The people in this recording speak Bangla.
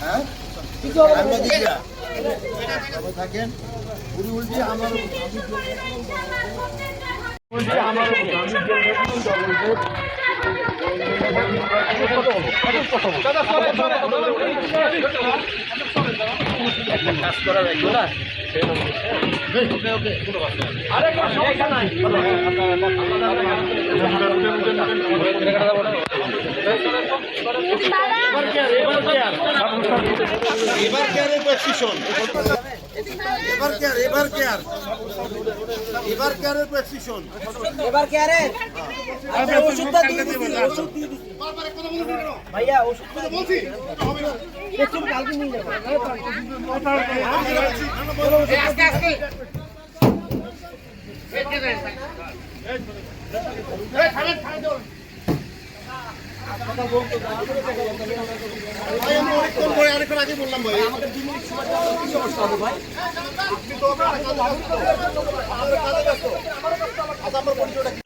হ্যাঁ থাকেন উনি উল্টি আমার কাজ করা লাগবে না এবার কেয়ারের প্রেসক্রিপশন এবার কেয়ারের প্রেসক্রিপশন এবার কেয়ারের ওষুধটা দিয়ে দিছি ওষুধ দিয়ে দিছি ভাইয়া ওষুধটা বলছি একটু কালকে নিয়ে যাবো আস্তে আস্তে আরেকবার আগে বললাম ভাই আমাদের 2 মিনিট সময় কি সমস্যা হবে ভাই আপনি তো আমার পরিচয়টা কি